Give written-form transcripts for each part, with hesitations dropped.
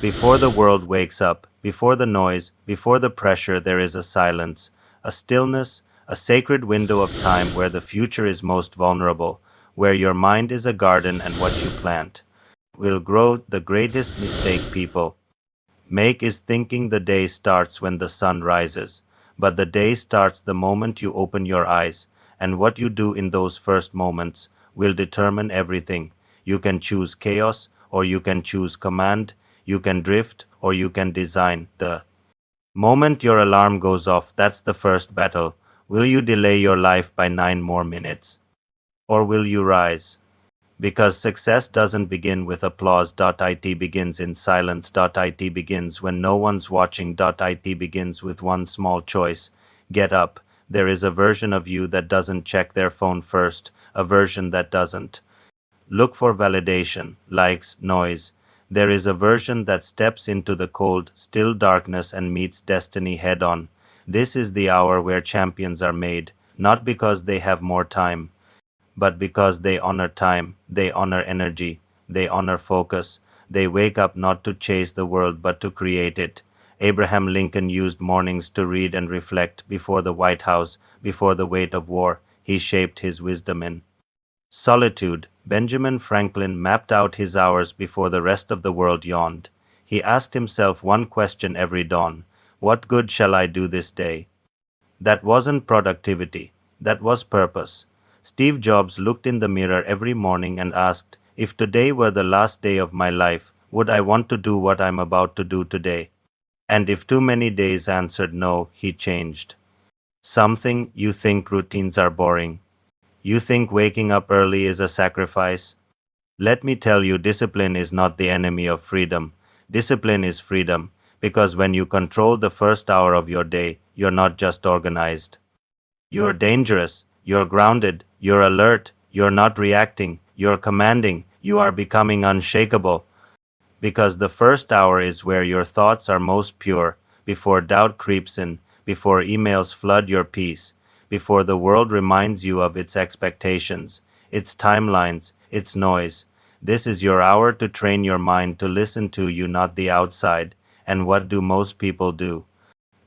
before the world wakes up, before the noise, before the pressure, there is a silence, a stillness, a sacred window of time where the future is most vulnerable, where your mind is a garden and what you plant will grow. The greatest mistake people make is thinking the day starts when the sun rises. But the day starts the moment you open your eyes, and what you do in those first moments will determine everything. You can choose chaos, or you can choose command, you can drift, or you can design. The moment your alarm goes off, that's the first battle. Will you delay your life by 9 more minutes? Or will you rise? Because success doesn't begin with applause. It begins in silence. It begins when no one's watching. It begins with one small choice. Get up. There is a version of you that doesn't check their phone first, a version that doesn't look for validation, likes, noise. There is a version that steps into the cold, still darkness and meets destiny head on. This is the hour where champions are made, not because they have more time, but because they honor time, they honor energy, they honor focus. They wake up not to chase the world but to create it. Abraham Lincoln used mornings to read and reflect. Before the White House, before the weight of war, he shaped his wisdom in solitude. Benjamin Franklin mapped out his hours before the rest of the world yawned. He asked himself one question every dawn: what good shall I do this day? That wasn't productivity, that was purpose. Steve Jobs looked in the mirror every morning and asked, if today were the last day of my life, would I want to do what I'm about to do today? And if too many days answered no, he changed something. You think routines are boring. You think waking up early is a sacrifice. Let me tell you, discipline is not the enemy of freedom. Discipline is freedom, because when you control the first hour of your day, you're not just organized. You're dangerous, you're grounded, you're alert, you're not reacting, you're commanding, you are becoming unshakable. Because the first hour is where your thoughts are most pure, before doubt creeps in, before emails flood your peace, before the world reminds you of its expectations, its timelines, its noise. This is your hour to train your mind to listen to you, not the outside. And what do most people do?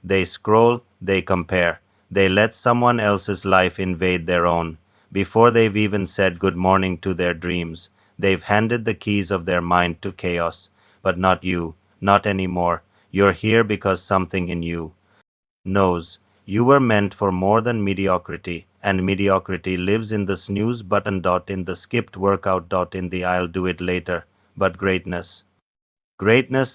They scroll, they compare, they let someone else's life invade their own. Before they've even said good morning to their dreams, they've handed the keys of their mind to chaos. But not you, not anymore. You're here because something in you knows you were meant for more than mediocrity, and mediocrity lives in the snooze button. In the skipped workout. In the I'll do it later. But greatness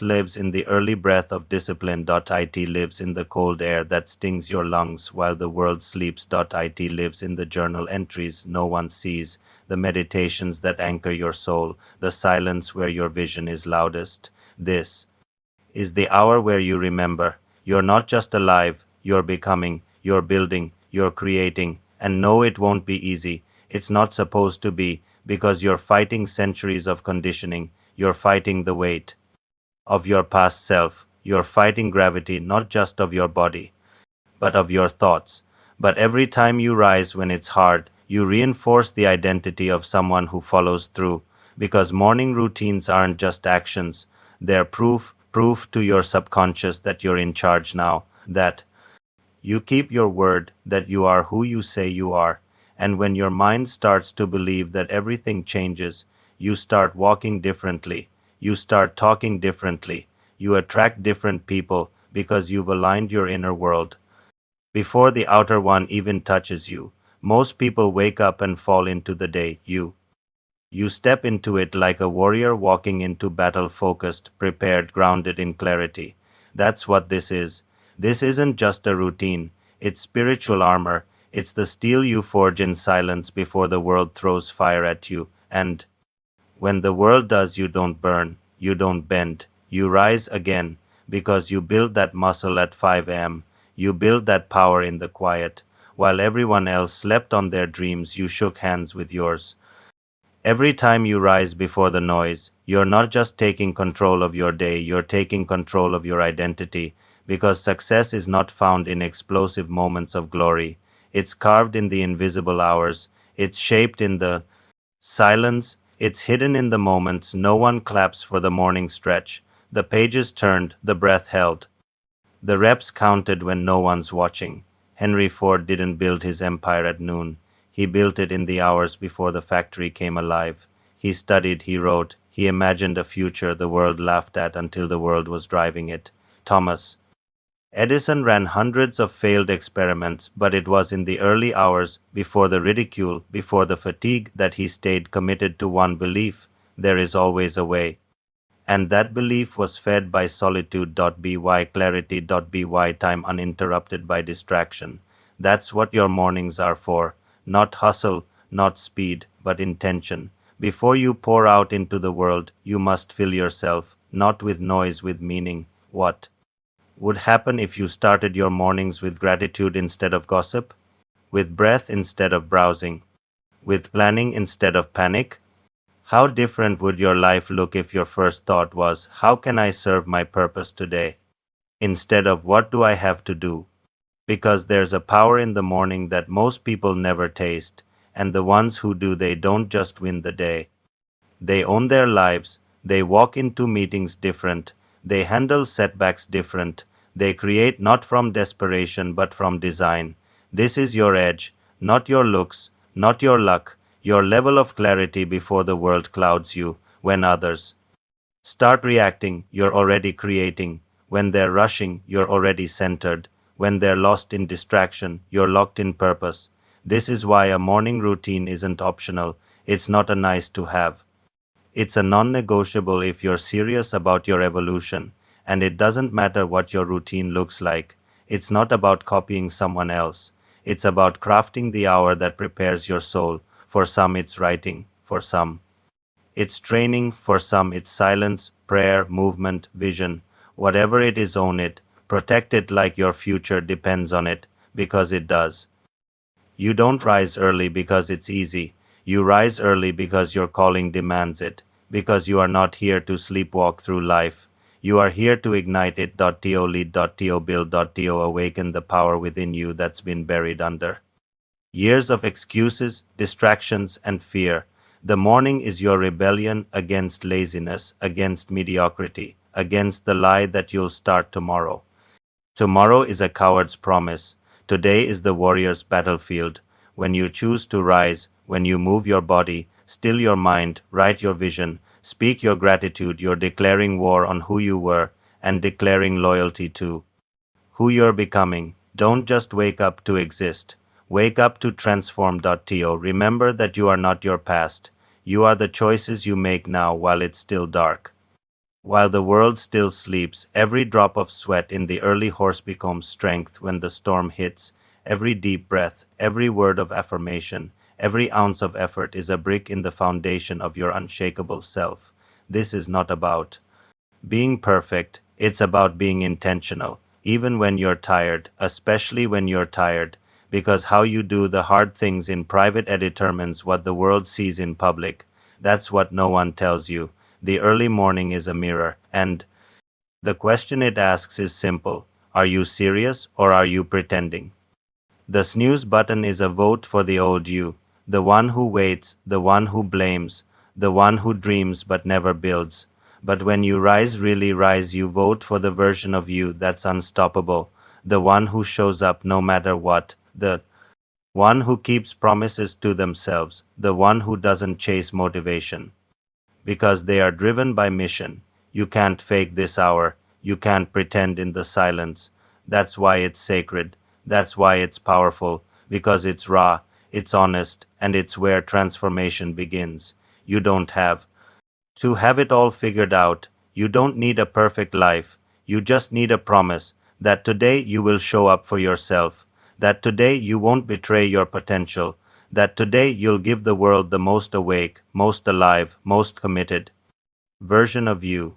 lives in the early breath of discipline. It lives in the cold air that stings your lungs while the world sleeps. It lives in the journal entries no one sees, the meditations that anchor your soul, the silence where your vision is loudest. This is the hour where you remember you're not just alive, you're becoming, you're building, you're creating. And no, it won't be easy. It's not supposed to be, because you're fighting centuries of conditioning. You're fighting the weight of your past self. You're fighting gravity not just of your body, but of your thoughts. But every time you rise when it's hard, you reinforce the identity of someone who follows through. Because morning routines aren't just actions, they're proof to your subconscious that you're in charge now, that you keep your word, that you are who you say you are. And when your mind starts to believe that everything changes, you start walking differently. You start talking differently. You attract different people because you've aligned your inner world before the outer one even touches you. Most people wake up and fall into the day. You step into it like a warrior walking into battle, focused, prepared, grounded in clarity. That's what this is. This isn't just a routine. It's spiritual armor. It's the steel you forge in silence before the world throws fire at you. And when the world does, you don't burn, you don't bend, you rise again, because you build that muscle at 5 a.m. You build that power in the quiet. While everyone else slept on their dreams, you shook hands with yours. Every time you rise before the noise, you're not just taking control of your day, you're taking control of your identity, because success is not found in explosive moments of glory. It's carved in the invisible hours. It's shaped in the silence. It's hidden in the moments no one claps for: the morning stretch, The pages turned, the breath held. The reps counted when no one's watching. Henry Ford didn't build his empire at noon. He built it in the hours before the factory came alive. He studied, he wrote, he imagined a future the world laughed at until the world was driving it. Thomas Edison ran hundreds of failed experiments, but it was in the early hours, before the ridicule, before the fatigue, that he stayed committed to one belief: there is always a way. And that belief was fed by solitude.by, clarity.by, time uninterrupted by distraction. That's what your mornings are for. Not hustle, not speed, but intention. Before you pour out into the world, you must fill yourself, not with noise, with meaning. What would happen if you started your mornings with gratitude instead of gossip? With breath instead of browsing? With planning instead of panic? How different would your life look if your first thought was, how can I serve my purpose today? Instead of, what do I have to do? Because there's a power in the morning that most people never taste, and the ones who do, they don't just win the day. They own their lives, they walk into meetings different, they handle setbacks different, they create not from desperation but from design. This is your edge, not your looks, not your luck, your level of clarity before the world clouds you. When others start reacting, you're already creating. When they're rushing, you're already centered. When they're lost in distraction, you're locked in purpose. This is why a morning routine isn't optional. It's not a nice to have. It's a non-negotiable if you're serious about your evolution. And it doesn't matter what your routine looks like. It's not about copying someone else. It's about crafting the hour that prepares your soul. For some it's writing, for some it's training, for some it's silence, prayer, movement, vision. Whatever it is, own it. Protect it like your future depends on it, because it does. You don't rise early because it's easy. You rise early because your calling demands it, because you are not here to sleepwalk through life. You are here to ignite it. To lead.to build.to awaken the power within you that's been buried under years of excuses, distractions, and fear. The morning is your rebellion against laziness, against mediocrity, against the lie that you'll start tomorrow. Tomorrow is a coward's promise. Today is the warrior's battlefield. When you choose to rise, when you move your body, still your mind, write your vision, speak your gratitude, you're declaring war on who you were and declaring loyalty to who you're becoming. Don't just wake up to exist. Wake up to transform.to. Remember that you are not your past. You are the choices you make now while it's still dark. While the world still sleeps, every drop of sweat in the early horse becomes strength when the storm hits. Every deep breath, every word of affirmation, every ounce of effort is a brick in the foundation of your unshakable self. This is not about being perfect, it's about being intentional, even when you're tired, especially when you're tired, because how you do the hard things in private determines what the world sees in public. That's what no one tells you. The early morning is a mirror, and the question it asks is simple: are you serious or are you pretending? The snooze button is a vote for the old you, the one who waits, the one who blames, the one who dreams but never builds. But when you rise, really rise, you vote for the version of you that's unstoppable, the one who shows up no matter what, the one who keeps promises to themselves, the one who doesn't chase motivation because they are driven by mission. You can't fake this hour. You can't pretend in the silence. That's why it's sacred. That's why it's powerful, because it's raw, it's honest, and it's where transformation begins. You don't have to have it all figured out. You don't need a perfect life. You just need a promise that today you will show up for yourself, that today you won't betray your potential, that today you'll give the world the most awake, most alive, most committed version of you.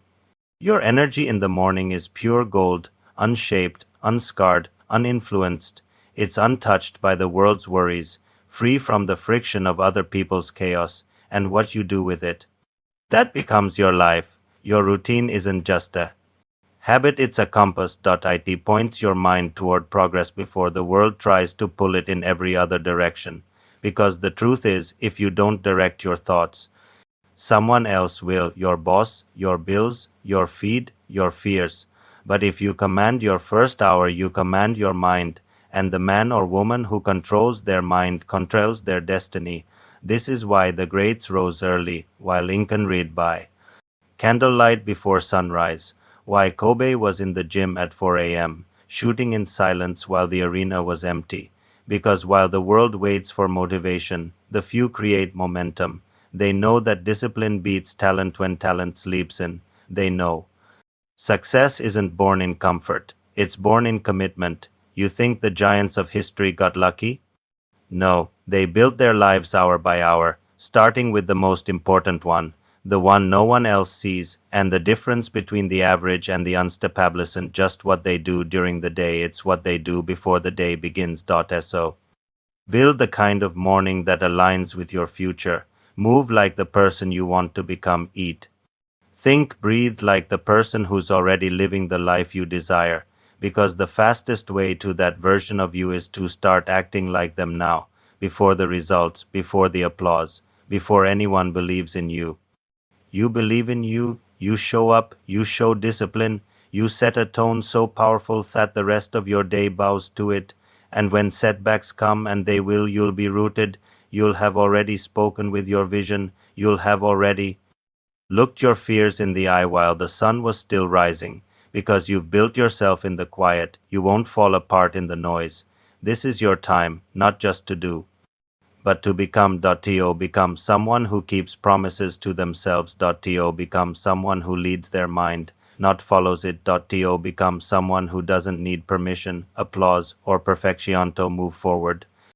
Your energy in the morning is pure gold, unshaped, unscarred, uninfluenced. It's untouched by the world's worries, free from the friction of other people's chaos, and what you do with it. That becomes your life. Your routine isn't just a habit, it's a compass. It points your mind toward progress before the world tries to pull it in every other direction. Because the truth is, if you don't direct your thoughts, someone else will: your boss, your bills, your feed, your fears. But if you command your first hour, you command your mind, and the man or woman who controls their mind controls their destiny. This is why the greats rose early, while Lincoln read by candlelight before sunrise, why Kobe was in the gym at 4 a.m., shooting in silence while the arena was empty. Because while the world waits for motivation, the few create momentum. They know that discipline beats talent when talent sleeps in. They know success isn't born in comfort, it's born in commitment. You think the giants of history got lucky? No, they built their lives hour by hour, starting with the most important one, the one no one else sees, and the difference between the average and the unstoppable isn't just what they do during the day, it's what they do before the day begins. So, build the kind of morning that aligns with your future. Move like the person you want to become. Eat, think, breathe like the person who's already living the life you desire, because the fastest way to that version of you is to start acting like them now, before the results, before the applause, before anyone believes in you. You believe in you, you show up, you show discipline, you set a tone so powerful that the rest of your day bows to it, and when setbacks come, and they will, you'll be rooted, you'll have already spoken with your vision, you'll have already looked your fears in the eye while the sun was still rising, because you've built yourself in the quiet, you won't fall apart in the noise. This is your time, not just to do, but to become. Become someone who keeps promises to themselves. Become someone who leads their mind, not follows it. Become someone who doesn't need permission, applause, or perfection to move forward.